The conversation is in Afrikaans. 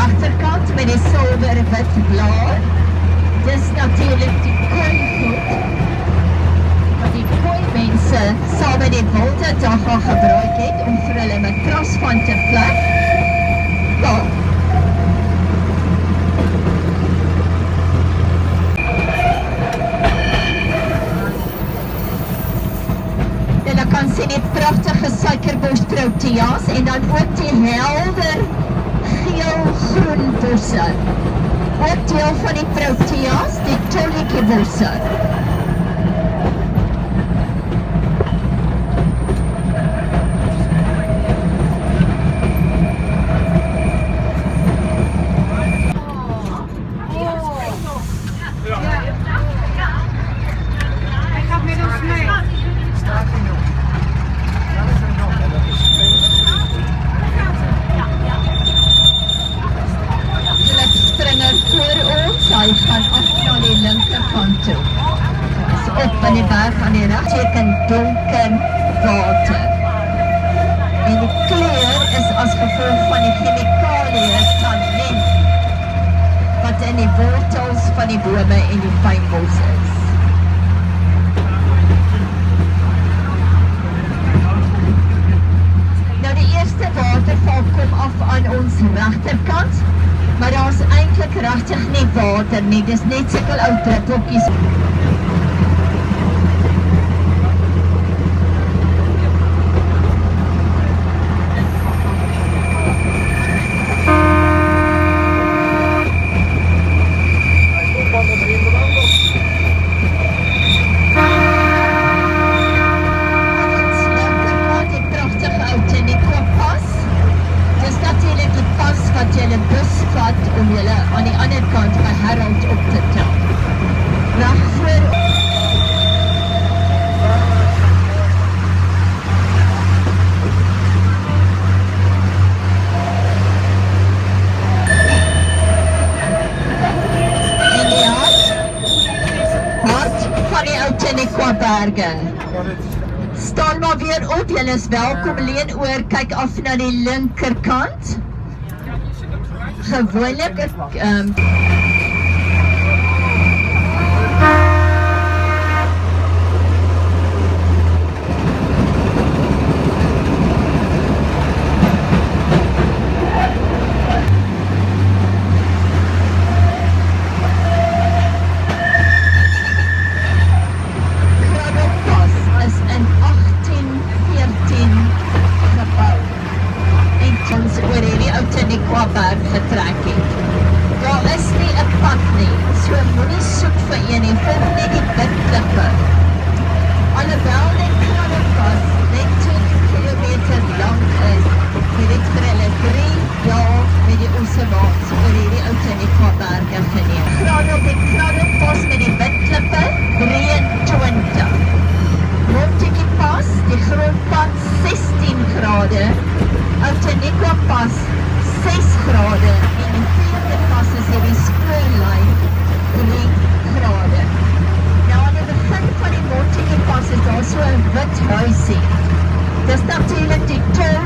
regterkant met die silwer wit blaar. Dis natuurlijk die kooigoed wat die kooimense saam met die wilde dagga gebruik het om vir hulle matras van te plek. Ja. Julle kan sien die pragtige suikerbos proteas en dan ook die helder geel-groen bosse. Ook deel van die proteas, die tollikiebosse. Hy gaan af na die linkerkant toe. Is op in die berg aan die rug, teken donker water. En die kleur is as gevolg van die chemikalie tannin, wat in die wortels van die bome en die pynbos is. Nou die eerste waterval kom af aan ons regterkant, maar daar is eintlik regtig nie water nie, dis net sulke ou druppeltjies. Om julle aan die ander kant by Harold op te tel. Reg voor en die hart van die ou Tennequa berge. Staan maar weer op, julle is welkom, leun oor, kyk af na die linkerkant. Gewoonlik Kranoppas is in 1814 gebou en ons oor hierdie ou Tennequa berg getrek het. Daar is nie 'n pad nie, so moenie soek vir een nie, volg net die bidklippe. Alhoewel die Kranoppas net 10 kilometer lang is, het dit vir hulle 3 dae met die osewaans oor hierdie ou Tennequa berge geneem. Graan op die Kranoppas met die bidklippe, 23. Montetjie Pas, die grondpad 16 grade, ou Tennequa Pas 6 grade en die vierde pas is die spoorlyn 3 grade. Nou aan die begin van die Montetjie Pas is daar so 'n wit huisie. Dis natuurlik die Tom